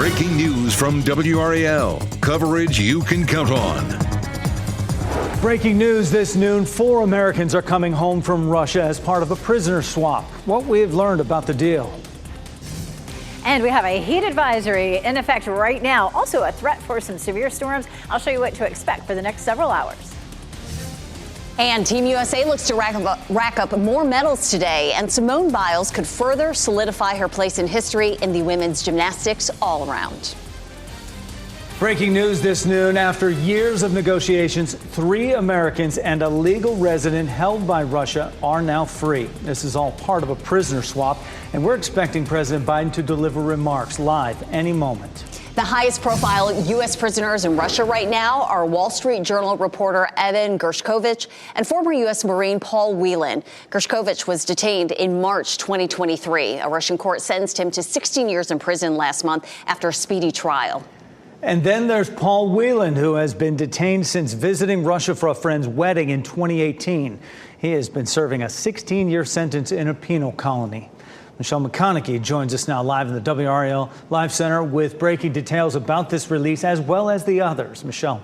Breaking news from WRAL. Coverage you can count on. Breaking news this noon, 4 Americans are coming home from Russia as part of a prisoner swap. What we have learned about the deal. And we have a heat advisory in effect right now. Also a threat for some severe storms. I'll show you what to expect for the next several hours. And Team USA looks to rack up more medals today, and Simone Biles could further solidify her place in history in the women's gymnastics all-around. Breaking news this noon, after years of negotiations, 3 Americans and a legal resident held by Russia are now free. This is all part of a prisoner swap, and we're expecting President Biden to deliver remarks live any moment. The highest profile U.S. prisoners in Russia right now are Wall Street Journal reporter Evan Gershkovich and former U.S. Marine Paul Whelan. Gershkovich was detained in March 2023. A Russian court sentenced him to 16 years in prison last month after a speedy trial. And then there's Paul Whelan, who has been detained since visiting Russia for a friend's wedding in 2018. He has been serving a 16-year sentence in a penal colony. Michelle McConaughey joins us now live in the WRAL Live Center with breaking details about this release as well as the others. Michelle.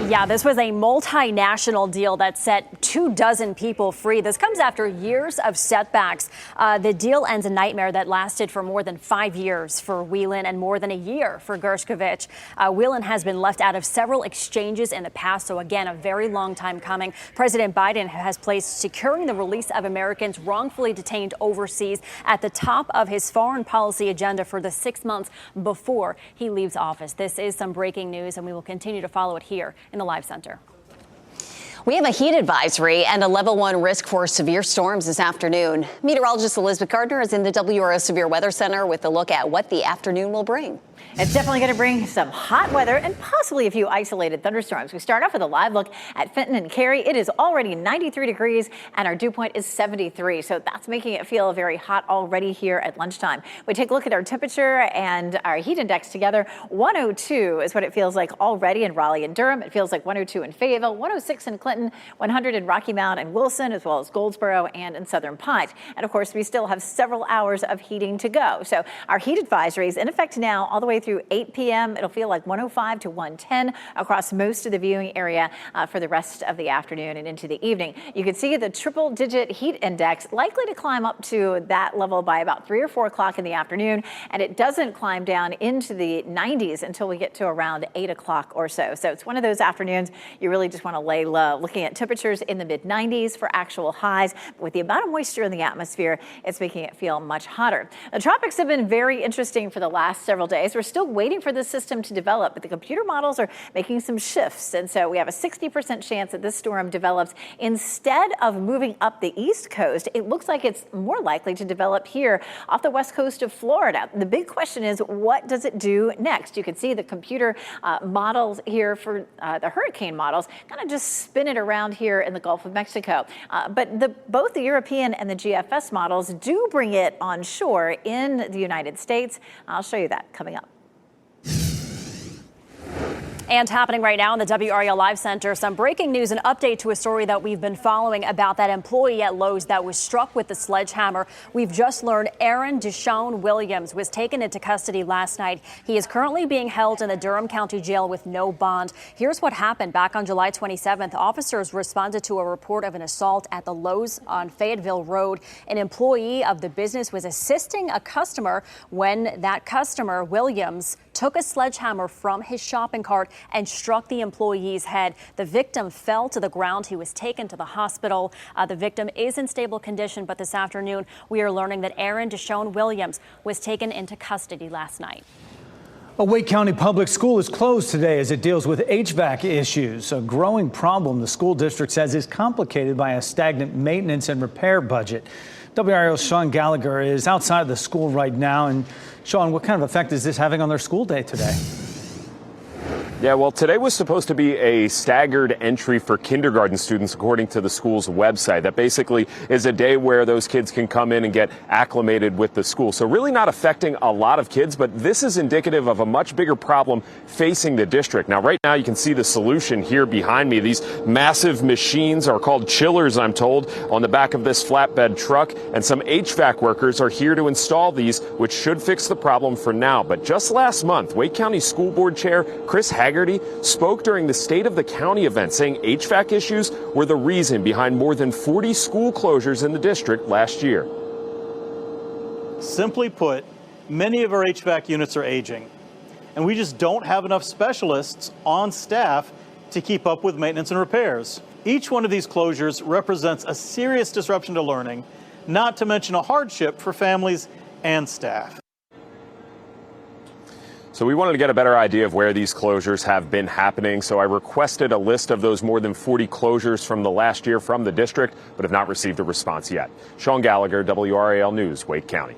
Yeah, this was a multinational deal that set 24 people free. This comes after years of setbacks. The deal ends a nightmare that lasted for more than 5 years for Whelan and more than a year for Gershkovich. Whelan has been left out of several exchanges in the past, so again, a very long time coming. President Biden has placed securing the release of Americans wrongfully detained overseas at the top of his foreign policy agenda for the 6 months before he leaves office. This is some breaking news, and we will continue to follow it here in the Live Center. We have a heat advisory and a level 1 risk for severe storms this afternoon. Meteorologist Elizabeth Gardner is in the WRO Severe Weather Center with a look at what the afternoon will bring. It's definitely going to bring some hot weather and possibly a few isolated thunderstorms. We start off with a live look at Fenton and Cary. It is already 93 degrees and our dew point is 73. So that's making it feel very hot already here at lunchtime. We take a look at our temperature and our heat index together. 102 is what it feels like already in Raleigh and Durham. It feels like 102 in Fayetteville, 106 in Clinton, 100 in Rocky Mount and Wilson, as well as Goldsboro and in Southern Pines. And of course, we still have several hours of heating to go. So our heat advisory is in effect now all the way through 8 p.m. It'll feel like 105 to 110 across most of the viewing area for the rest of the afternoon and into the evening. You can see the triple-digit heat index likely to climb up to that level by about 3 or 4 o'clock in the afternoon, and it doesn't climb down into the 90s until we get to around 8 o'clock or so. So it's one of those afternoons you really just want to lay low. Looking at temperatures in the mid-90s for actual highs. With the amount of moisture in the atmosphere, it's making it feel much hotter. The tropics have been very interesting for the last several days. We're still waiting for this system to develop, but the computer models are making some shifts. And so we have a 60% chance that this storm develops. Instead of moving up the east coast, it looks like it's more likely to develop here off the west coast of Florida. The big question is, what does it do next? You can see the computer models here for the hurricane models kind of just spin it around here in the Gulf of Mexico. But both the European and the GFS models do bring it on shore in the United States. I'll show you that coming up. And happening right now in the WRAL Live Center, some breaking news, an update to a story that we've been following about that employee at Lowe's that was struck with the sledgehammer. We've just learned Aaron Deshaun Williams was taken into custody last night. He is currently being held in the Durham County Jail with no bond. Here's what happened back on July 27th. Officers responded to a report of an assault at the Lowe's on Fayetteville Road. An employee of the business was assisting a customer when that customer, Williams, took a sledgehammer from his shopping cart and struck the employee's head. The victim fell to the ground. He was taken to the hospital. The victim is in stable condition, but this afternoon we are learning that Aaron Deshaun Williams was taken into custody last night. A Wake County Public School is closed today as it deals with HVAC issues, a growing problem the school district says is complicated by a stagnant maintenance and repair budget. WRAL's Sean Gallagher is outside of the school right now. And Sean, what kind of effect is this having on their school day today? Yeah, well, today was supposed to be a staggered entry for kindergarten students, according to the school's website. That basically is a day where those kids can come in and get acclimated with the school. So really not affecting a lot of kids, but this is indicative of a much bigger problem facing the district. Now, right now, you can see the solution here behind me. These massive machines are called chillers, I'm told, on the back of this flatbed truck. And some HVAC workers are here to install these, which should fix the problem for now. But just last month, Wake County School Board Chair Chris Haggerty spoke during the State of the County event, saying HVAC issues were the reason behind more than 40 school closures in the district last year. Simply put, many of our HVAC units are aging, and we just don't have enough specialists on staff to keep up with maintenance and repairs. Each one of these closures represents a serious disruption to learning, not to mention a hardship for families and staff. So we wanted to get a better idea of where these closures have been happening. So I requested a list of those more than 40 closures from the last year from the district, but have not received a response yet. Sean Gallagher, WRAL News, Wake County.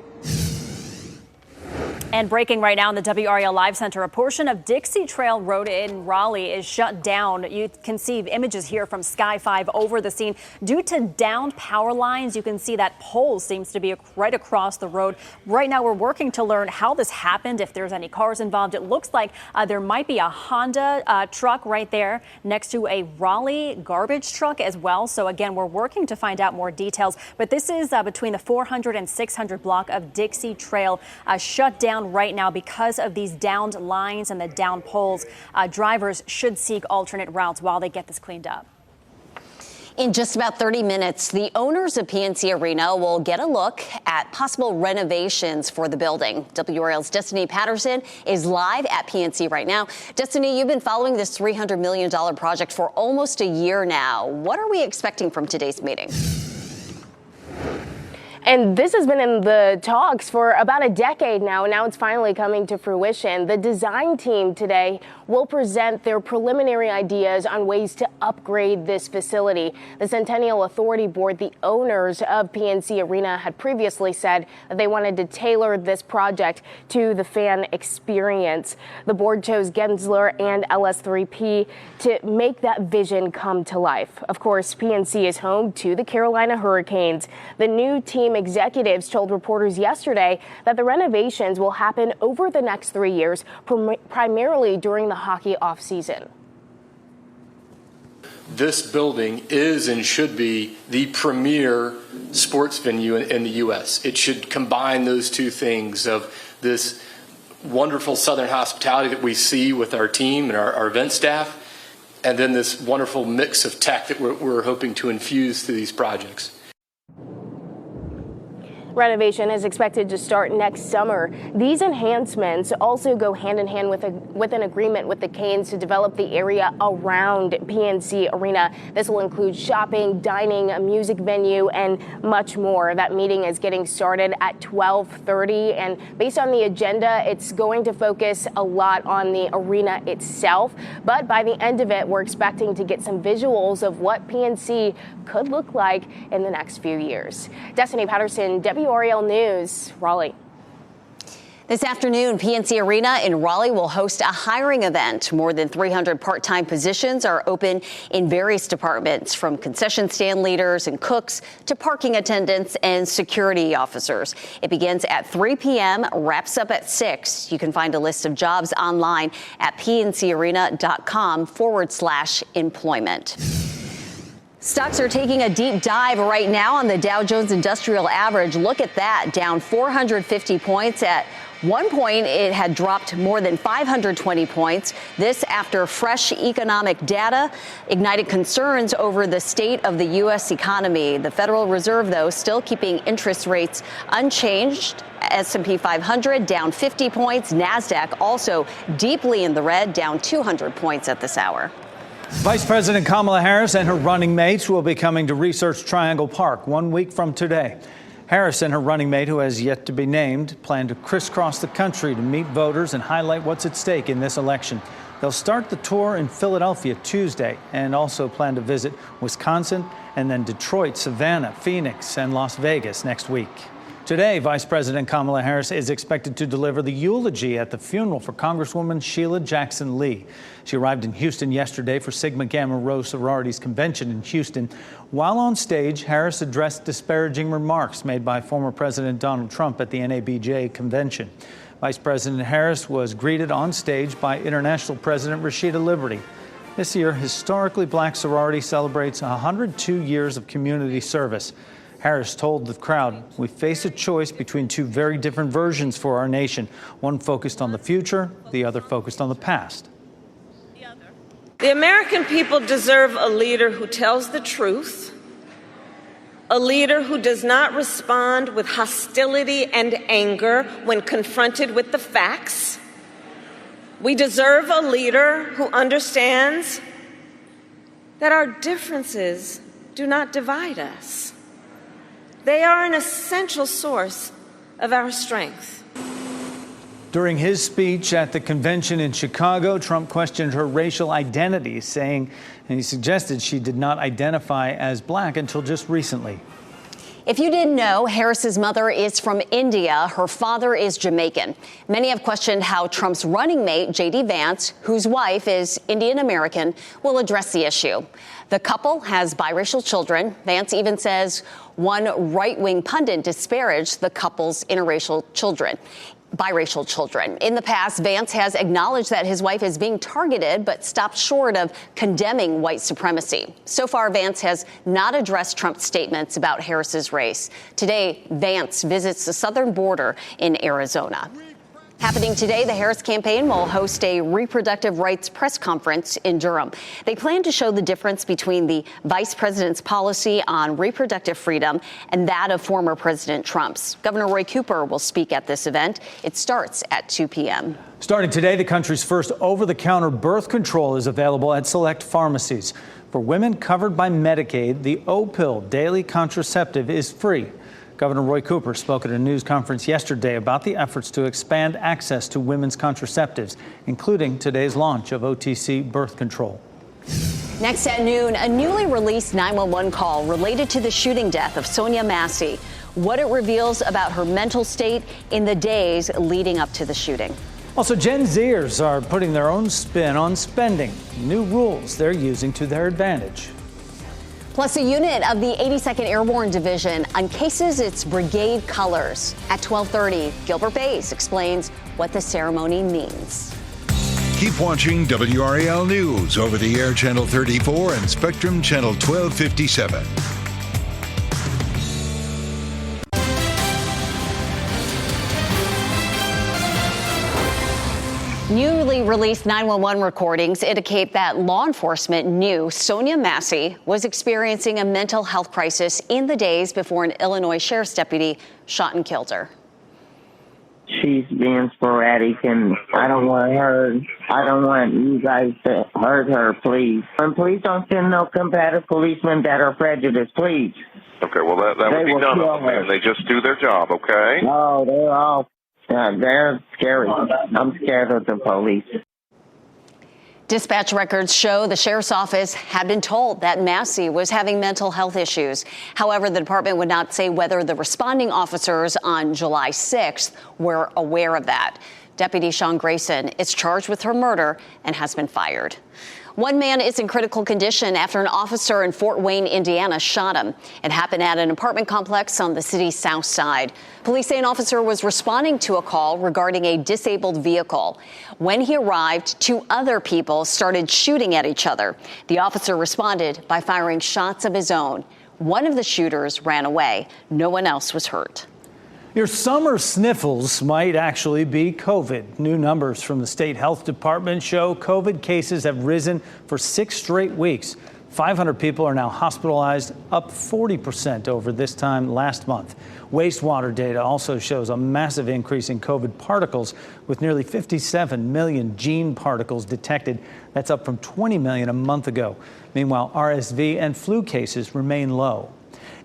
And breaking right now in the WRAL Live Center, a portion of Dixie Trail Road in Raleigh is shut down. You can see images here from Sky 5 over the scene. Due to downed power lines, you can see that pole seems to be right across the road. Right now, we're working to learn how this happened, if there's any cars involved. It looks like there might be a Honda truck right there next to a Raleigh garbage truck as well. So again, we're working to find out more details. But this is between the 400 and 600 block of Dixie Trail shut down right now because of these downed lines and the downed poles. Drivers should seek alternate routes while they get this cleaned up. In just about 30 minutes, the owners of PNC Arena will get a look at possible renovations for the building. WRAL's Destiny Patterson is live at PNC right now. Destiny, you've been following this $300 million project for almost a year now. What are we expecting from today's meeting? And this has been in the talks for about a decade now, and now it's finally coming to fruition. The design team today will present their preliminary ideas on ways to upgrade this facility. The Centennial Authority Board, the owners of PNC Arena, had previously said that they wanted to tailor this project to the fan experience. The board chose Gensler and LS3P to make that vision come to life. Of course, PNC is home to the Carolina Hurricanes. The new team executives told reporters yesterday that the renovations will happen over the next 3 years, primarily during the hockey offseason. This building is and should be the premier sports venue in the U.S. It should combine those two things of this wonderful Southern hospitality that we see with our team and our event staff, and then this wonderful mix of tech that we're hoping to infuse through these projects. Renovation is expected to start next summer. These enhancements also go hand in hand with an agreement with the Canes to develop the area around PNC Arena. This will include shopping, dining, a music venue, and much more. That meeting is getting started at 12:30, and based on the agenda, it's going to focus a lot on the arena itself. But by the end of it, we're expecting to get some visuals of what PNC could look like in the next few years. Destiny Patterson, WRAL News, Raleigh. This afternoon, PNC Arena in Raleigh will host a hiring event. More than 300 part-time positions are open in various departments, from concession stand leaders and cooks to parking attendants and security officers. It begins at 3 p.m., wraps up at 6. You can find a list of jobs online at pncarena.com/employment. Stocks are taking a deep dive right now on the Dow Jones Industrial Average. Look at that, down 450 points. At one point, it had dropped more than 520 points. This after fresh economic data ignited concerns over the state of the U.S. economy. The Federal Reserve, though, still keeping interest rates unchanged. S&P 500 down 50 points. NASDAQ also deeply in the red, down 200 points at this hour. Vice President Kamala Harris and her running mates will be coming to Research Triangle Park 1 week from today. Harris and her running mate, who has yet to be named, plan to crisscross the country to meet voters and highlight what's at stake in this election. They'll start the tour in Philadelphia Tuesday and also plan to visit Wisconsin and then Detroit, Savannah, Phoenix, and Las Vegas next week. Today, Vice President Kamala Harris is expected to deliver the eulogy at the funeral for Congresswoman Sheila Jackson Lee. She arrived in Houston yesterday for Sigma Gamma Rho Sorority's convention in Houston. While on stage, Harris addressed disparaging remarks made by former President Donald Trump at the NABJ convention. Vice President Harris was greeted on stage by International President Rashida Liberty. This year, historically black sorority celebrates 102 years of community service. Harris told the crowd, "We face a choice between two very different versions for our nation, one focused on the future, the other focused on the past." The American people deserve a leader who tells the truth, a leader who does not respond with hostility and anger when confronted with the facts. We deserve a leader who understands that our differences do not divide us. They are an essential source of our strength. During his speech at the convention in Chicago, Trump questioned her racial identity, saying, and he suggested she did not identify as black until just recently. If you didn't know, Harris's mother is from India. Her father is Jamaican. Many have questioned how Trump's running mate, J.D. Vance, whose wife is Indian American, will address the issue. The couple has biracial children. Vance even says one right-wing pundit disparaged the couple's biracial children. In the past, Vance has acknowledged that his wife is being targeted, but stopped short of condemning white supremacy. So far, Vance has not addressed Trump's statements about Harris's race. Today, Vance visits the southern border in Arizona. Happening today, the Harris campaign will host a reproductive rights press conference in Durham. They plan to show the difference between the vice president's policy on reproductive freedom and that of former President Trump's. Governor Roy Cooper will speak at this event. It starts at 2 p.m. Starting today, the country's first over-the-counter birth control is available at select pharmacies. For women covered by Medicaid, the O-pill daily contraceptive is free. Governor Roy Cooper spoke at a news conference yesterday about the efforts to expand access to women's contraceptives, including today's launch of OTC birth control. Next at noon, a newly released 911 call related to the shooting death of Sonia Massey. What it reveals about her mental state in the days leading up to the shooting. Also, Gen Zers are putting their own spin on spending. New rules they're using to their advantage. Plus, a unit of the 82nd Airborne Division uncases its brigade colors. At 12:30, Gilbert Bays explains what the ceremony means. Keep watching WRAL News over the air Channel 34 and Spectrum Channel 1257. Newly released 911 recordings indicate that law enforcement knew Sonia Massey was experiencing a mental health crisis in the days before an Illinois sheriff's deputy shot and killed her. She's being sporadic, and I don't want you guys to hurt her, please. And please don't send no combative policemen that are prejudiced, please. Okay, well, that would be none of them, man. They just do their job, okay? No, they're all... they're scary. I'm scared of the police. Dispatch records show the sheriff's office had been told that Massey was having mental health issues. However, the department would not say whether the responding officers on July 6th were aware of that. Deputy Sean Grayson is charged with her murder and has been fired. One man is in critical condition after an officer in Fort Wayne, Indiana, shot him. It happened at an apartment complex on the city's south side. Police say an officer was responding to a call regarding a disabled vehicle. When he arrived, two other people started shooting at each other. The officer responded by firing shots of his own. One of the shooters ran away. No one else was hurt. Your summer sniffles might actually be COVID. New numbers from the state health department show COVID cases have risen for 6 straight weeks. 500 people are now hospitalized, up 40% over this time last month. Wastewater data also shows a massive increase in COVID particles, with nearly 57 million gene particles detected. That's up from 20 million a month ago. Meanwhile, RSV and flu cases remain low.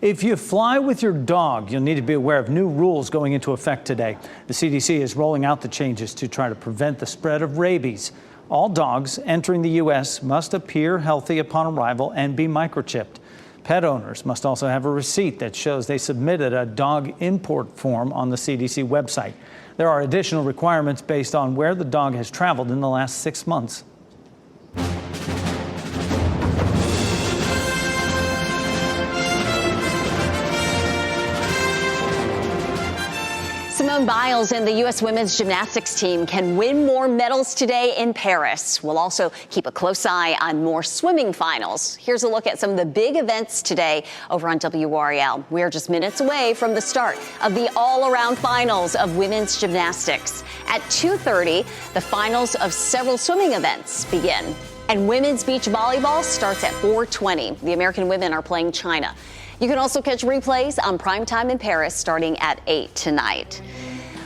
If you fly with your dog, you'll need to be aware of new rules going into effect today. The CDC is rolling out the changes to try to prevent the spread of rabies. All dogs entering the U.S. must appear healthy upon arrival and be microchipped. Pet owners must also have a receipt that shows they submitted a dog import form on the CDC website. There are additional requirements based on where the dog has traveled in the last 6 months. Simone Biles and the U.S. women's gymnastics team can win more medals today in Paris. We'll also keep a close eye on more swimming finals. Here's a look at some of the big events today over on WRAL. We're just minutes away from the start of the all-around finals of women's gymnastics. At 2:30, the finals of several swimming events begin. And women's beach volleyball starts at 4:20. The American women are playing China. You can also catch replays on Primetime in Paris starting at 8 tonight.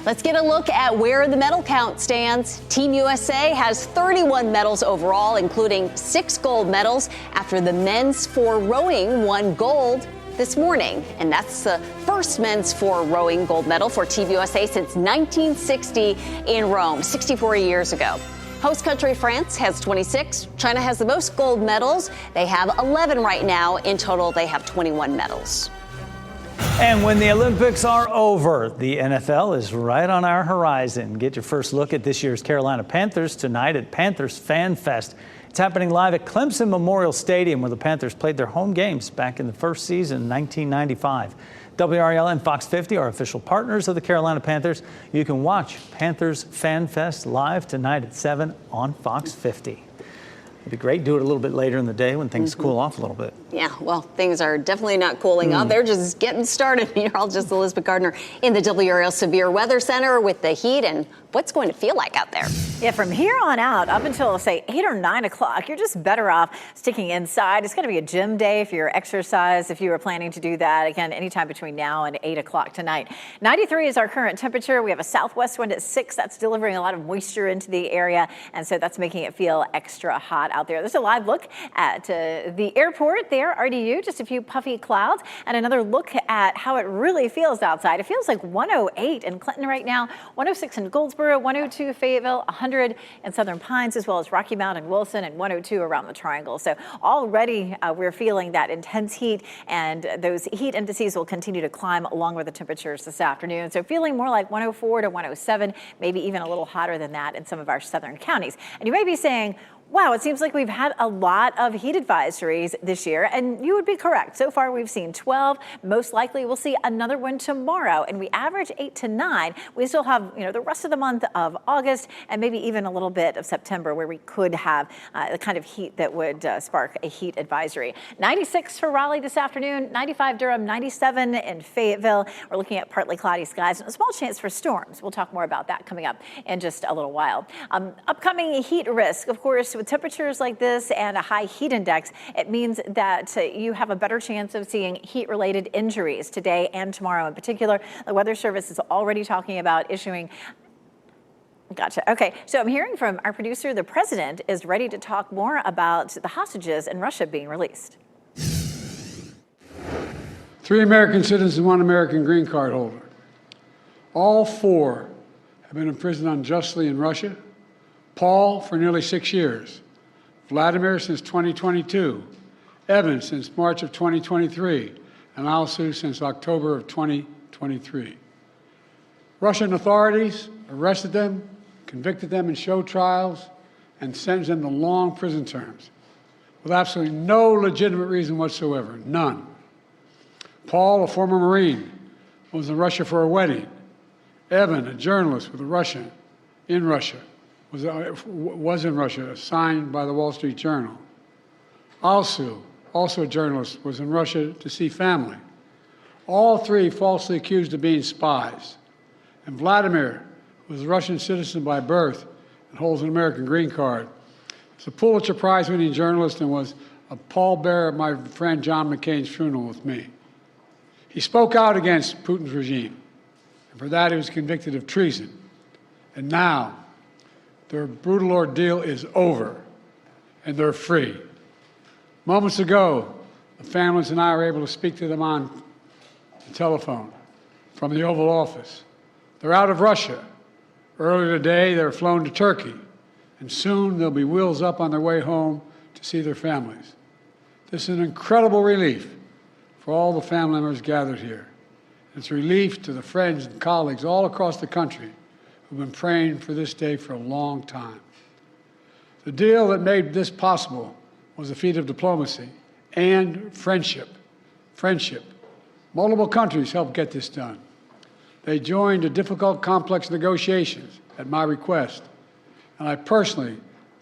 Let's get a look at where the medal count stands. Team USA has 31 medals overall, including 6 gold medals after the men's 4 rowing won gold this morning. And that's the first men's 4 rowing gold medal for Team USA since 1960 in Rome, 64 years ago. Host country France has 26. China has the most gold medals. They have 11 right now. In total, they have 21 medals. And when the Olympics are over, the NFL is right on our horizon. Get your first look at this year's Carolina Panthers tonight at Panthers Fan Fest. It's happening live at Clemson Memorial Stadium, where the Panthers played their home games back in the first season in 1995. WRAL and Fox 50 are official partners of the Carolina Panthers. You can watch Panthers Fan Fest live tonight at 7 on Fox 50. It'd be great. Do it a little bit later in the day when things cool off a little bit. Yeah, well, things are definitely not cooling off. They're just getting started. Meteorologist Elizabeth Gardner in the WRAL Severe Weather Center with the heat and what's going to feel like out there. Yeah, from here on out, up until, say, 8 or 9 o'clock, you're just better off sticking inside. It's going to be a gym day for your exercise if you were planning to do that. Again, anytime between now and 8 o'clock tonight. 93 is our current temperature. We have a southwest wind at 6. That's delivering a lot of moisture into the area, and so that's making it feel extra hot out there. There's a live look at the airport there, RDU, just a few puffy clouds, and another look at how it really feels outside. It feels like 108 in Clinton right now, 106 in Goldsboro, 102 Fayetteville, 100 in Southern Pines, as well as Rocky Mount and Wilson, and 102 around the Triangle. So already we're feeling that intense heat, and those heat indices will continue to climb along with the temperatures this afternoon. So feeling more like 104 to 107, maybe even a little hotter than that in some of our southern counties. And you may be saying, wow, it seems like we've had a lot of heat advisories this year, and you would be correct. So far, we've seen 12. Most likely, we'll see another one tomorrow, and we average 8 to 9. We still have, the rest of the month of August and maybe even a little bit of September where we could have the kind of heat that would spark a heat advisory. 96 for Raleigh this afternoon, 95 Durham, 97 in Fayetteville. We're looking at partly cloudy skies and a small chance for storms. We'll talk more about that coming up in just a little while. Upcoming heat risk, of course, with temperatures like this and a high heat index, it means that you have a better chance of seeing heat-related injuries today and tomorrow in particular. The Weather Service is already talking about issuing. Gotcha. Okay, so I'm hearing from our producer, the president is ready to talk more about the hostages in Russia being released. 3 American citizens and 1 American green card holder. All 4 have been imprisoned unjustly in Russia. Paul for nearly 6 years, Vladimir since 2022, Evan since March of 2023, and Alsu since October of 2023. Russian authorities arrested them, convicted them in show trials, and sentenced them to long prison terms with absolutely no legitimate reason whatsoever, none. Paul, a former Marine, was in Russia for a wedding. Evan, a journalist with a Russian in Russia, was in Russia, assigned by the Wall Street Journal. Alsu, also a journalist, was in Russia to see family. All 3 falsely accused of being spies. And Vladimir, who was a Russian citizen by birth and holds an American green card, was a Pulitzer Prize-winning journalist and was a pallbearer at my friend John McCain's funeral with me. He spoke out against Putin's regime, and for that he was convicted of treason. And now, their brutal ordeal is over, and they're free. Moments ago, the families and I were able to speak to them on the telephone from the Oval Office. They're out of Russia. Earlier today, they were flown to Turkey, and soon they'll be wheels up on their way home to see their families. This is an incredible relief for all the family members gathered here. It's a relief to the friends and colleagues all across the country who've been praying for this day for a long time. The deal that made this possible was a feat of diplomacy and friendship. Multiple countries helped get this done. They joined the difficult, complex negotiations at my request, and I personally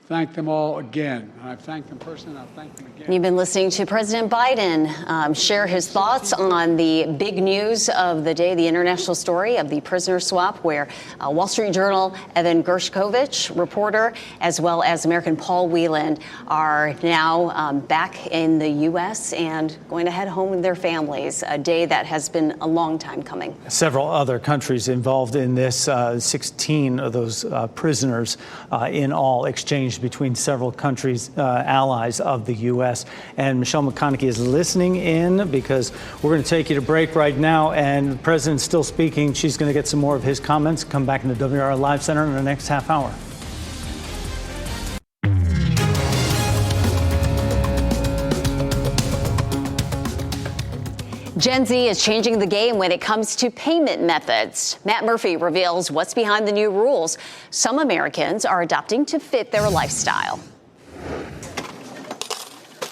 thank them all again. And I've thanked them personally, and I'll thank them again. You've been listening to President Biden share his thoughts on the big news of the day, the international story of the prisoner swap, where Wall Street Journal Evan Gershkovich, reporter, as well as American Paul Whelan are now back in the U.S. and going to head home with their families, a day that has been a long time coming. Several other countries involved in this, 16 of those prisoners in all exchanged between several countries, allies of the U.S. And Michelle McConaughey is listening in because we're going to take you to break right now. And the president's still speaking. She's going to get some more of his comments. Come back in the WRAL Live Center in the next half hour. Gen Z is changing the game when it comes to payment methods. Matt Murphy reveals what's behind the new rules some Americans are adopting to fit their lifestyle.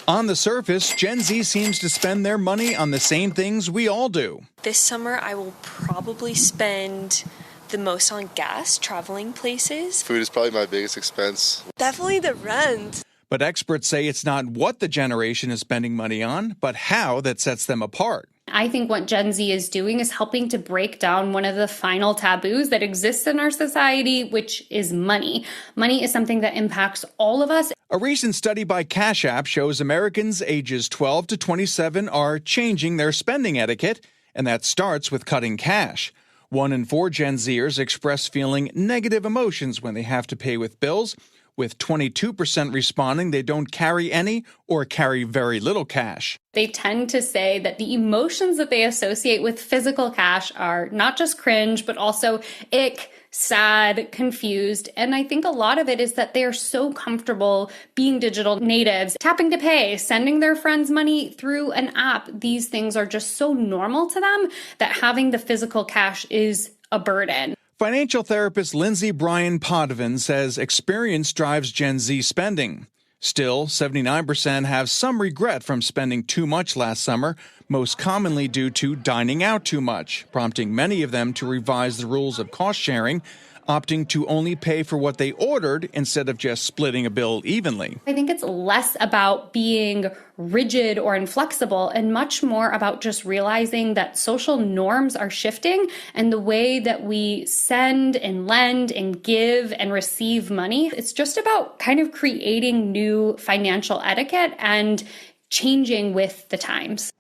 On the surface, Gen Z seems to spend their money on the same things we all do. This summer, I will probably spend the most on gas, traveling places. Food is probably my biggest expense. Definitely the rent. But experts say it's not what the generation is spending money on, but how that sets them apart. I think what Gen Z is doing is helping to break down one of the final taboos that exists in our society, which is money. Money is something that impacts all of us. A recent study by Cash App shows Americans ages 12 to 27 are changing their spending etiquette, and that starts with cutting cash. 1 in 4 Gen Zers express feeling negative emotions when they have to pay with bills, with 22% responding they don't carry any or carry very little cash. They tend to say that the emotions that they associate with physical cash are not just cringe, but also ick, sad, confused. And I think a lot of it is that they are so comfortable being digital natives, tapping to pay, sending their friends money through an app. These things are just so normal to them that having the physical cash is a burden. Financial therapist Lindsay Bryan Potvin says experience drives Gen Z spending. Still, 79% have some regret from spending too much last summer, most commonly due to dining out too much, prompting many of them to revise the rules of cost sharing, opting to only pay for what they ordered instead of just splitting a bill evenly. I think it's less about being rigid or inflexible and much more about just realizing that social norms are shifting and the way that we send and lend and give and receive money. It's just about kind of creating new financial etiquette and changing with the times.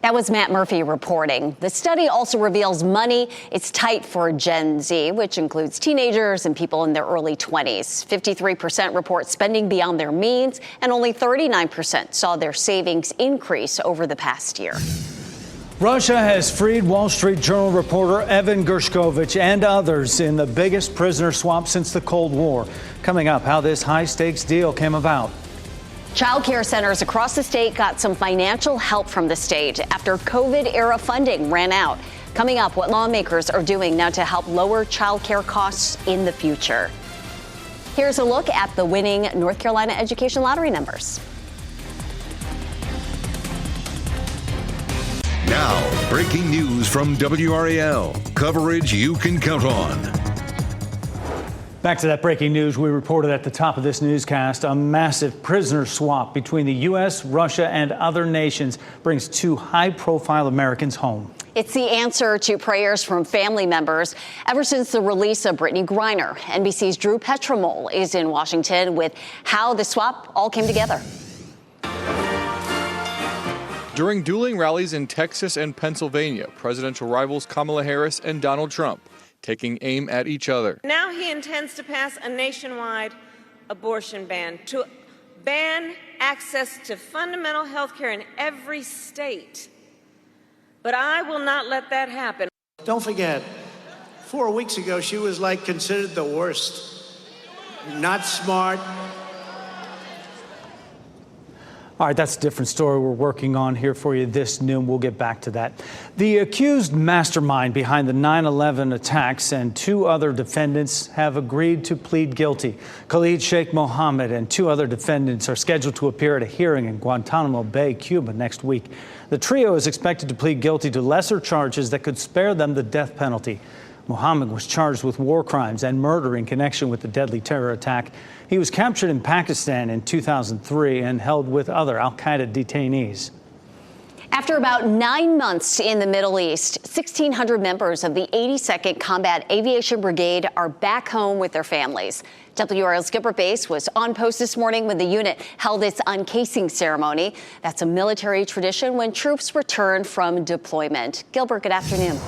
That was Matt Murphy reporting. The study also reveals money is tight for Gen Z, which includes teenagers and people in their early 20s. 53% report spending beyond their means, and only 39% saw their savings increase over the past year. Russia has freed Wall Street Journal reporter Evan Gershkovich and others in the biggest prisoner swap since the Cold War. Coming up, how this high-stakes deal came about. Child care centers across the state got some financial help from the state after COVID-era funding ran out. Coming up, what lawmakers are doing now to help lower child care costs in the future. Here's a look at the winning North Carolina Education Lottery numbers. Now, breaking news from WRAL. Coverage you can count on. Back to that breaking news we reported at the top of this newscast. A massive prisoner swap between the U.S., Russia, and other nations brings 2 high-profile Americans home. It's the answer to prayers from family members ever since the release of Brittany Griner. NBC's Drew Petramole is in Washington with how the swap all came together. During dueling rallies in Texas and Pennsylvania, presidential rivals Kamala Harris and Donald Trump taking aim at each other. Now he intends to pass a nationwide abortion ban, to ban access to fundamental health care in every state. But I will not let that happen. Don't forget, 4 weeks ago, she was considered the worst. Not smart. All right, that's a different story we're working on here for you this noon. We'll get back to that. The accused mastermind behind the 9/11 attacks and 2 other defendants have agreed to plead guilty. Khalid Sheikh Mohammed and 2 other defendants are scheduled to appear at a hearing in Guantanamo Bay, Cuba next week. The trio is expected to plead guilty to lesser charges that could spare them the death penalty. Mohammed was charged with war crimes and murder in connection with the deadly terror attack. He was captured in Pakistan in 2003 and held with other al-Qaeda detainees. After about 9 months in the Middle East, 1,600 members of the 82nd Combat Aviation Brigade are back home with their families. WRAL's Gilbert Base was on post this morning when the unit held its uncasing ceremony. That's a military tradition when troops return from deployment. Gilbert, good afternoon.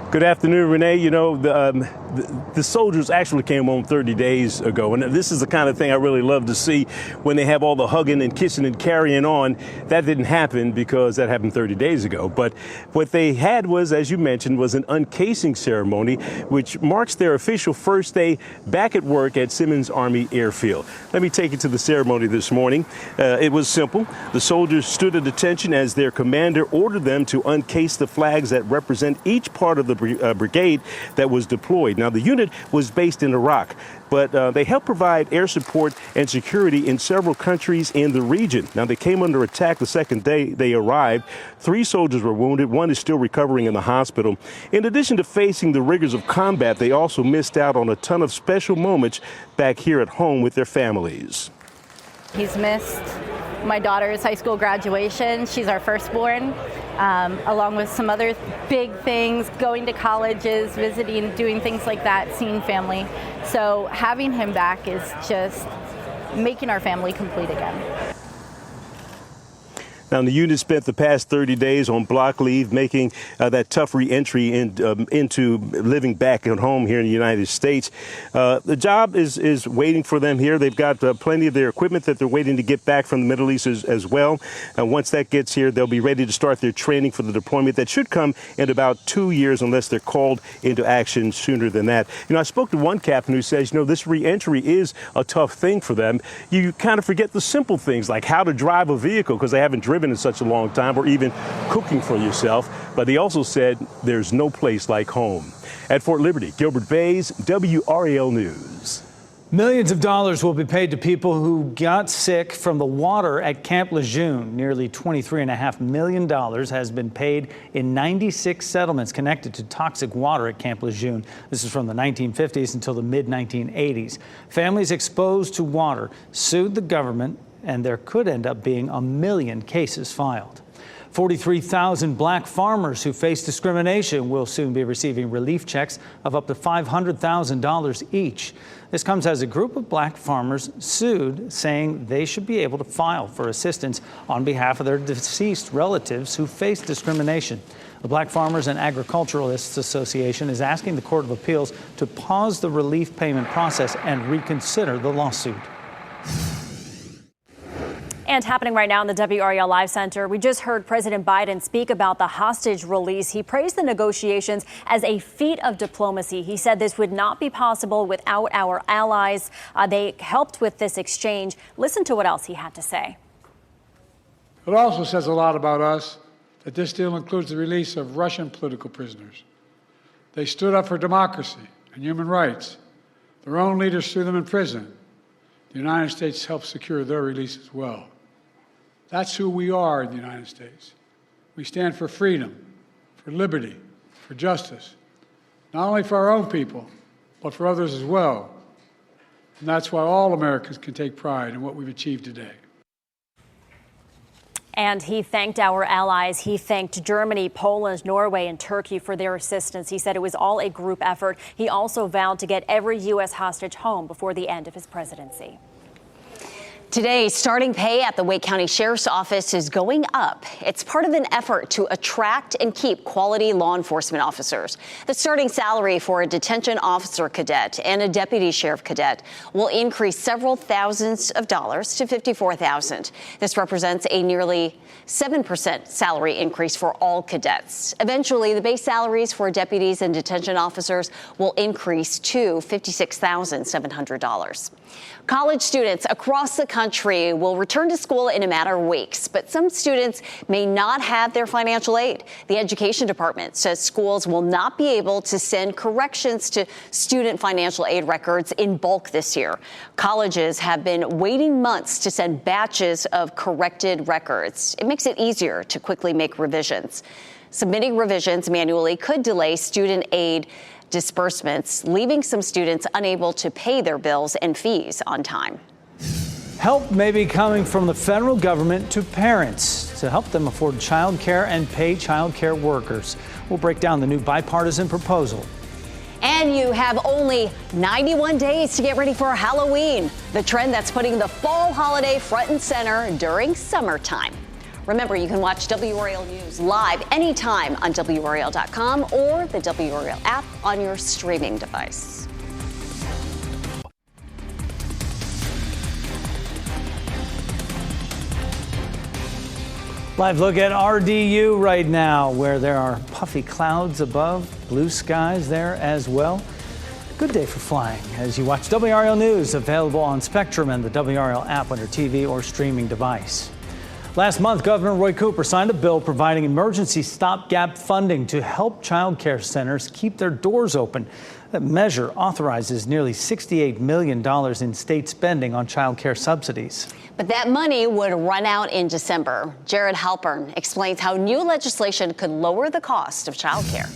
Good afternoon, Renee. You know, the soldiers actually came home 30 days ago, and this is the kind of thing I really love to see when they have all the hugging and kissing and carrying on. That didn't happen because that happened 30 days ago. But what they had was, as you mentioned, was an uncasing ceremony, which marks their official first day back at work at Simmons Army Airfield. Let me take you to the ceremony this morning. It was simple. The soldiers stood at attention as their commander ordered them to uncase the flags that represent each part of the brigade that was deployed. Now, the unit was based in Iraq, but they helped provide air support and security in several countries in the region. Now, they came under attack the second day they arrived. 3 soldiers were wounded. 1 is still recovering in the hospital. In addition to facing the rigors of combat, they also missed out on a ton of special moments back here at home with their families. He's missed my daughter's high school graduation. She's our firstborn, along with some other big things, going to colleges, visiting, doing things like that, seeing family. So having him back is just making our family complete again. Now, the unit spent the past 30 days on block leave, making that tough re-entry into living back at home here in the United States. The job is waiting for them here. They've got plenty of their equipment that they're waiting to get back from the Middle East as well. And once that gets here, they'll be ready to start their training for the deployment that should come in about 2 years, unless they're called into action sooner than that. You know, I spoke to one captain who says, you know, this re-entry is a tough thing for them. You kind of forget the simple things like how to drive a vehicle because they haven't driven in such a long time, or even cooking for yourself. But he also said there's no place like home. At Fort Liberty, Gilbert Bays, WRAL News. Millions of dollars will be paid to people who got sick from the water at Camp Lejeune. Nearly $23.5 million has been paid in 96 settlements connected to toxic water at Camp Lejeune. This is from the 1950s until the mid-1980s. Families exposed to water sued the government, and there could end up being 1 million cases filed. 43,000 black farmers who face discrimination will soon be receiving relief checks of up to $500,000 each. This comes as a group of black farmers sued, saying they should be able to file for assistance on behalf of their deceased relatives who face discrimination. The Black Farmers and Agriculturalists Association is asking the Court of Appeals to pause the relief payment process and reconsider the lawsuit. And happening right now in the WRAL Live Center, we just heard President Biden speak about the hostage release. He praised the negotiations as a feat of diplomacy. He said this would not be possible without our allies. They helped with this exchange. Listen to what else he had to say. It also says a lot about us that this deal includes the release of Russian political prisoners. They stood up for democracy and human rights. Their own leaders threw them in prison. The United States helped secure their release as well. That's who we are in the United States. We stand for freedom, for liberty, for justice, not only for our own people, but for others as well. And that's why all Americans can take pride in what we've achieved today. And he thanked our allies. He thanked Germany, Poland, Norway, and Turkey for their assistance. He said it was all a group effort. He also vowed to get every U.S. hostage home before the end of his presidency. Today, starting pay at the Wake County Sheriff's Office is going up. It's part of an effort to attract and keep quality law enforcement officers. The starting salary for a detention officer cadet and a deputy sheriff cadet will increase several thousands of dollars to $54,000. This represents a nearly 7% salary increase for all cadets. Eventually, the base salaries for deputies and detention officers will increase to $56,700. College students across the country country will return to school in a matter of weeks, but some students may not have their financial aid. The Education Department says schools will not be able to send corrections to student financial aid records in bulk this year. Colleges have been waiting months to send batches of corrected records. It makes it easier to quickly make revisions. Submitting revisions manually could delay student aid disbursements, leaving some students unable to pay their bills and fees on time. Help may be coming from the federal government to parents to help them afford child care and pay child care workers. We'll break down the new bipartisan proposal. And you have only 91 days to get ready for Halloween, the trend that's putting the fall holiday front and center during summertime. Remember, you can watch WRAL News live anytime on WRAL.com or the WRAL app on your streaming device. Live look at RDU right now, where there are puffy clouds above, blue skies there as well. Good day for flying as you watch WRAL News, available on Spectrum and the WRAL app on your TV or streaming device. Last month, Governor Roy Cooper signed a bill providing emergency stopgap funding to help child care centers keep their doors open. That measure authorizes nearly $68 million in state spending on child care subsidies. But that money would run out in December. Jared Halpern explains how new legislation could lower the cost of child care.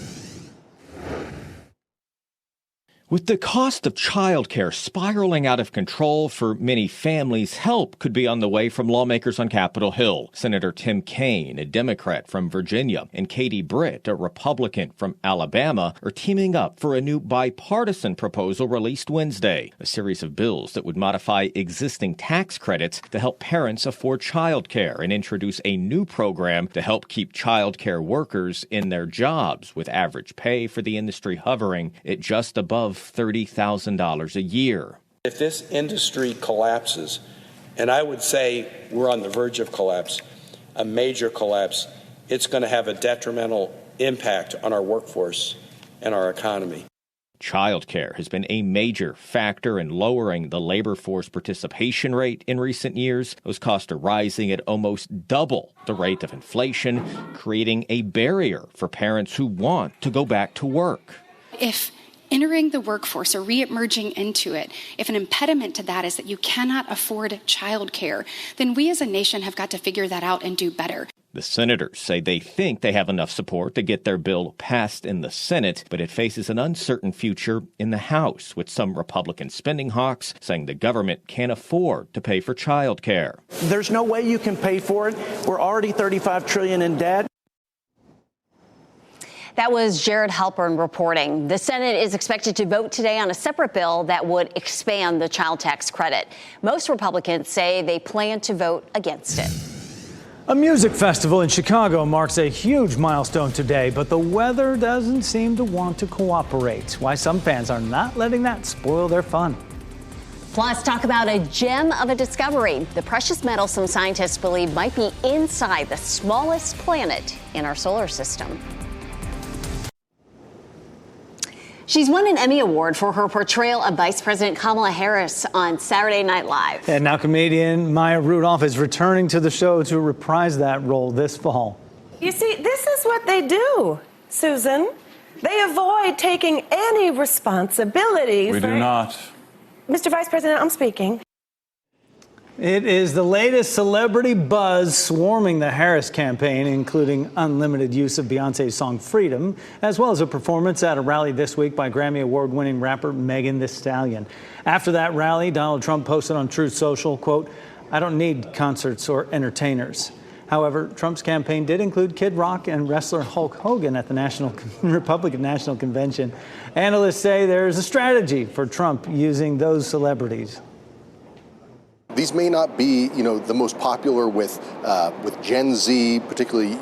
With the cost of childcare spiraling out of control for many families, help could be on the way from lawmakers on Capitol Hill. Senator Tim Kaine, a Democrat from Virginia, and Katie Britt, a Republican from Alabama, are teaming up for a new bipartisan proposal released Wednesday, a series of bills that would modify existing tax credits to help parents afford childcare and introduce a new program to help keep childcare workers in their jobs, with average pay for the industry hovering at just above $30,000 a year. If this industry collapses, and I would say we're on the verge of collapse, a major collapse, it's going to have a detrimental impact on our workforce and our economy. Childcare has been a major factor in lowering the labor force participation rate in recent years. Those costs are rising at almost double the rate of inflation, creating a barrier for parents who want to go back to work. If entering the workforce or re-emerging into it, if an impediment to that is that you cannot afford childcare, then we as a nation have got to figure that out and do better. The senators say they think they have enough support to get their bill passed in the Senate, but it faces an uncertain future in the House, with some Republican spending hawks saying the government can't afford to pay for child care. There's no way you can pay for it. We're already $35 trillion in debt. That was Jared Halpern reporting. The Senate is expected to vote today on a separate bill that would expand the child tax credit. Most Republicans say they plan to vote against it. A music festival in Chicago marks a huge milestone today, but the weather doesn't seem to want to cooperate. Why some fans are not letting that spoil their fun. Plus, talk about a gem of a discovery, the precious metal some scientists believe might be inside the smallest planet in our solar system. She's won an Emmy Award for her portrayal of Vice President Kamala Harris on Saturday Night Live. And now comedian Maya Rudolph is returning to the show to reprise that role this fall. You see, this is what they do, Susan. They avoid taking any responsibility. We do not. Mr. Vice President, I'm speaking. It is the latest celebrity buzz swarming the Harris campaign, including unlimited use of Beyonce's song Freedom, as well as a performance at a rally this week by Grammy Award-winning rapper Megan Thee Stallion. After that rally, Donald Trump posted on Truth Social, quote, "I don't need concerts or entertainers." However, Trump's campaign did include Kid Rock and wrestler Hulk Hogan at the Republican National Convention. Analysts say there's a strategy for Trump using those celebrities. These may not be, the most popular with Gen Z, particularly,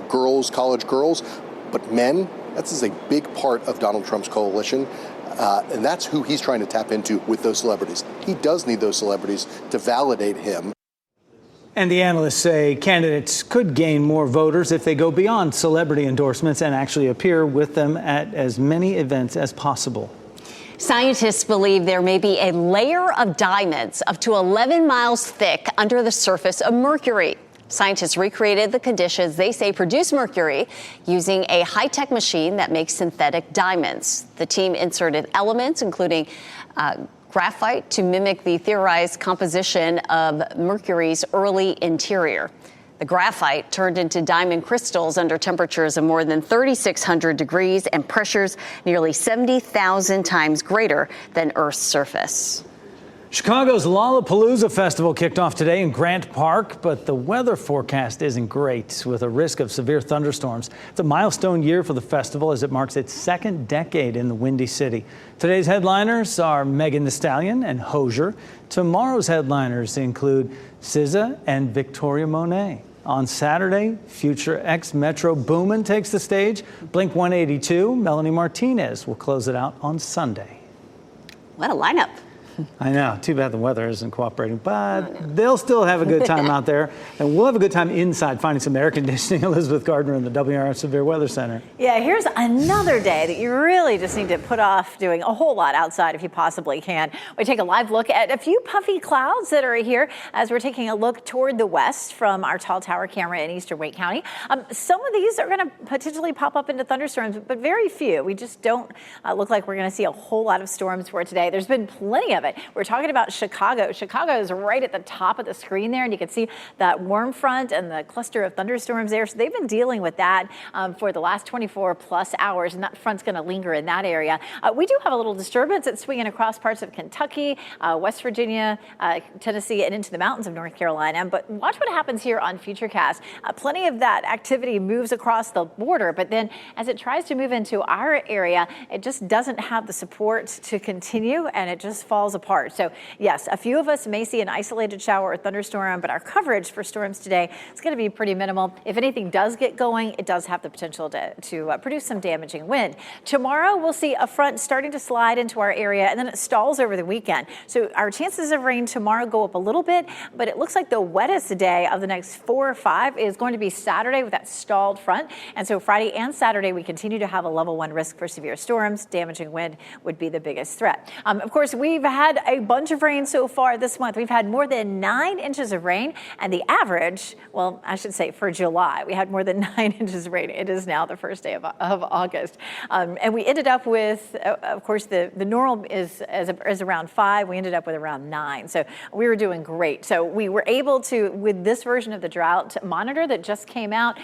girls, college girls, but men. That is a big part of Donald Trump's coalition, and that's who he's trying to tap into with those celebrities. He does need those celebrities to validate him. And the analysts say candidates could gain more voters if they go beyond celebrity endorsements and actually appear with them at as many events as possible. Scientists believe there may be a layer of diamonds up to 11 miles thick under the surface of Mercury. Scientists recreated the conditions they say produce mercury using a high-tech machine that makes synthetic diamonds. The team inserted elements, including graphite, to mimic the theorized composition of Mercury's early interior. The graphite turned into diamond crystals under temperatures of more than 3,600 degrees and pressures nearly 70,000 times greater than Earth's surface. Chicago's Lollapalooza Festival kicked off today in Grant Park, but the weather forecast isn't great, with a risk of severe thunderstorms. It's a milestone year for the festival as it marks its second decade in the Windy City. Today's headliners are Megan Thee Stallion and Hozier. Tomorrow's headliners include SZA and Victoria Monet. On Saturday, future ex-Metro Boomin takes the stage. Blink-182, Melanie Martinez will close it out on Sunday. What a lineup. I know. Too bad the weather isn't cooperating, but they'll still have a good time out there. And we'll have a good time inside finding some air conditioning. Elizabeth Gardner in the WRAL Severe Weather Center. Yeah, here's another day that you really just need to put off doing a whole lot outside if you possibly can. We take a live look at a few puffy clouds that are here as we're taking a look toward the west from our tall tower camera in eastern Wake County. Some of these are going to potentially pop up into thunderstorms, but very few. We just don't look like we're going to see a whole lot of storms for today. There's been plenty of it. We're talking about Chicago. Chicago is right at the top of the screen there, and you can see that warm front and the cluster of thunderstorms there. So they've been dealing with that for the last 24 plus hours, and that front's going to linger in that area. We do have a little disturbance that's swinging across parts of Kentucky, West Virginia, Tennessee, and into the mountains of North Carolina. But watch what happens here on Futurecast. Plenty of that activity moves across the border, but then as it tries to move into our area, it just doesn't have the support to continue, and it just falls apart. So yes, a few of us may see an isolated shower or thunderstorm, but our coverage for storms today is going to be pretty minimal. If anything does get going, it does have the potential to produce some damaging wind. Tomorrow, we'll see a front starting to slide into our area, and then it stalls over the weekend. So our chances of rain tomorrow go up a little bit, but it looks like the wettest day of the next 4 or 5 is going to be Saturday with that stalled front. And so Friday and Saturday, we continue to have a level 1 risk for severe storms. Damaging wind would be the biggest threat. Of course, we've had a bunch of rain so far this month. We've had more than 9 inches of rain, and the average, well, I should say for July, we had more than 9 inches of rain. It is now the first day of August. And we ended up with, of course, the normal is around 5. We ended up with around 9. So we were doing great. So we were able to, with this version of the drought monitor that just came out,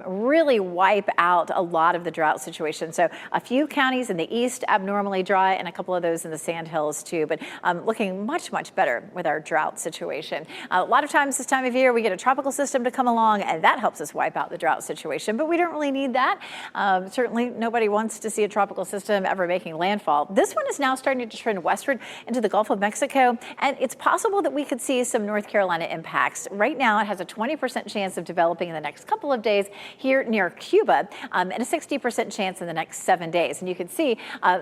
really wipe out a lot of the drought situation. So a few counties in the east abnormally dry, and a couple of those in the Sandhills too. But looking much, much better with our drought situation. A lot of times this time of year, we get a tropical system to come along, and that helps us wipe out the drought situation, but we don't really need that. Certainly, nobody wants to see a tropical system ever making landfall. This one is now starting to trend westward into the Gulf of Mexico, and it's possible that we could see some North Carolina impacts. Right now, it has a 20% chance of developing in the next couple of days here near Cuba, and a 60% chance in the next 7 days. And you can see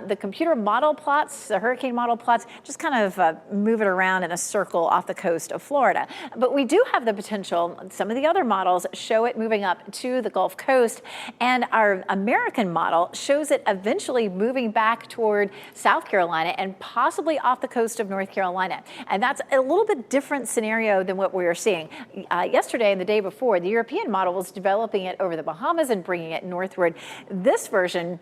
the computer model plots, the hurricane model plots, just kind of move it around in a circle off the coast of Florida. But we do have the potential, some of the other models show it moving up to the Gulf Coast, and our American model shows it eventually moving back toward South Carolina and possibly off the coast of North Carolina. And that's a little bit different scenario than what we were seeing. Yesterday and the day before, the European model was developing it over the Bahamas and bringing it northward. This version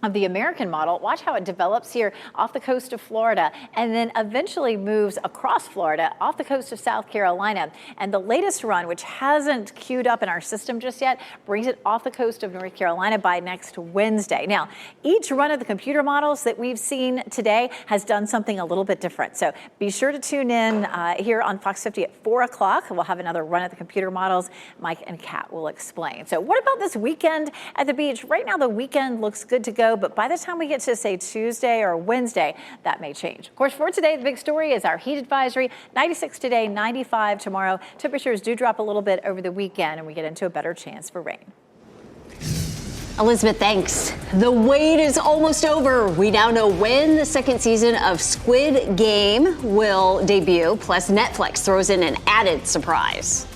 of the American model, watch how it develops here off the coast of Florida and then eventually moves across Florida off the coast of South Carolina. And the latest run, which hasn't queued up in our system just yet, brings it off the coast of North Carolina by next Wednesday. Now, each run of the computer models that we've seen today has done something a little bit different. So be sure to tune in here on Fox 50 at 4 o'clock. We'll have another run of the computer models. Mike and Kat will explain. So what about this weekend at the beach? Right now, the weekend looks good to go, but by the time we get to, say, Tuesday or Wednesday, that may change. Of course, for today, the big story is our heat advisory. 96 today, 95 tomorrow. Temperatures do drop a little bit over the weekend, and we get into a better chance for rain. Elizabeth, thanks. The wait is almost over. We now know when the second season of Squid Game will debut. Plus, Netflix throws in an added surprise.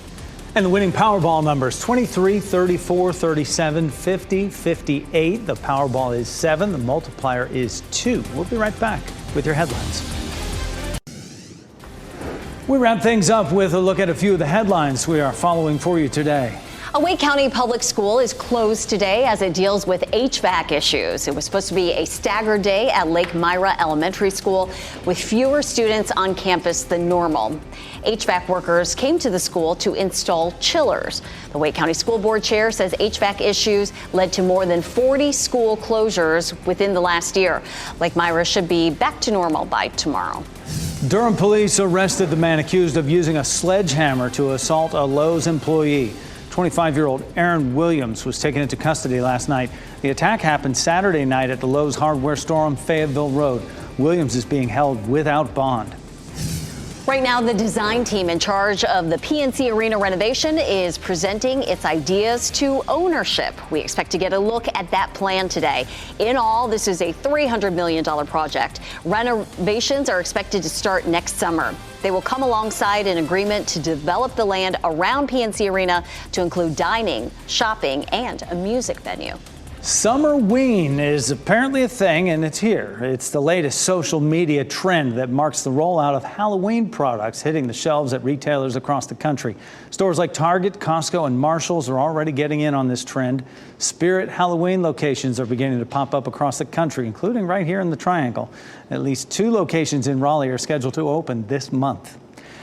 And the winning Powerball numbers 23, 34, 37, 50, 58. The Powerball is 7. The multiplier is 2. We'll be right back with your headlines. We wrap things up with a look at a few of the headlines we are following for you today. A Wake County public school is closed today as it deals with HVAC issues. It was supposed to be a staggered day at Lake Myra Elementary School with fewer students on campus than normal. HVAC workers came to the school to install chillers. The Wake County School Board chair says HVAC issues led to more than 40 school closures within the last year. Lake Myra should be back to normal by tomorrow. Durham police arrested the man accused of using a sledgehammer to assault a Lowe's employee. 25-year-old Aaron Williams was taken into custody last night. The attack happened Saturday night at the Lowe's hardware store on Fayetteville Road. Williams is being held without bond. Right now, the design team in charge of the PNC Arena renovation is presenting its ideas to ownership. We expect to get a look at that plan today. In all, this is a $300 million project. Renovations are expected to start next summer. They will come alongside an agreement to develop the land around PNC Arena to include dining, shopping, and a music venue. Summerween is apparently a thing, and it's here. It's the latest social media trend that marks the rollout of Halloween products hitting the shelves at retailers across the country. Stores like Target, Costco, and Marshall's are already getting in on this trend. Spirit Halloween locations are beginning to pop up across the country, including right here in the Triangle. At least 2 locations in Raleigh are scheduled to open this month.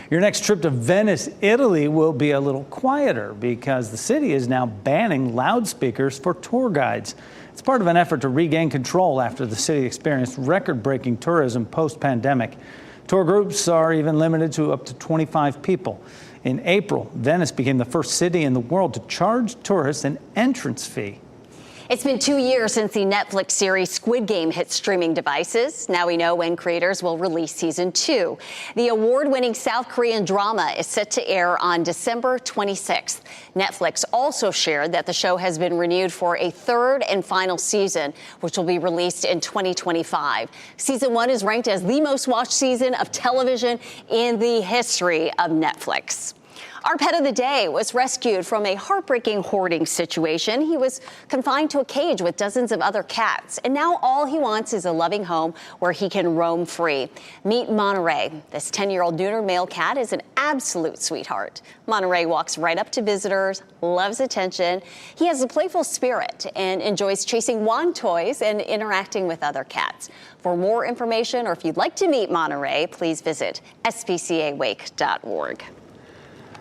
Your next trip to Venice, Italy will be a little quieter because the city is now banning loudspeakers for tour guides. It's part of an effort to regain control after the city experienced record-breaking tourism post-pandemic. Tour groups are even limited to up to 25 people. In April, Venice became the first city in the world to charge tourists an entrance fee. It's been 2 years since the Netflix series Squid Game hit streaming devices. Now we know when creators will release season 2. The award-winning South Korean drama is set to air on December 26th. Netflix also shared that the show has been renewed for a 3rd and final season, which will be released in 2025. Season 1 is ranked as the most watched season of television in the history of Netflix. Our pet of the day was rescued from a heartbreaking hoarding situation. He was confined to a cage with dozens of other cats, and now all he wants is a loving home where he can roam free. Meet Monterey. This 10-year-old neutered male cat is an absolute sweetheart. Monterey walks right up to visitors, loves attention. He has a playful spirit and enjoys chasing wand toys and interacting with other cats. For more information, or if you'd like to meet Monterey, please visit spcawake.org.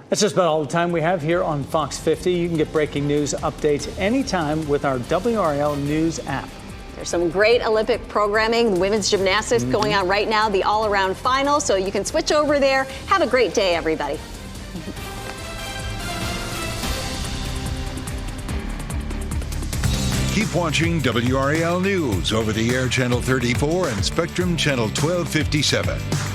That's just about all the time we have here on Fox 50. You can get breaking news updates anytime with our WRAL News app. There's some great Olympic programming, women's gymnastics going on right now, the all-around final, so you can switch over there. Have a great day, everybody. Keep watching WRAL News over the air Channel 34 and Spectrum Channel 1257.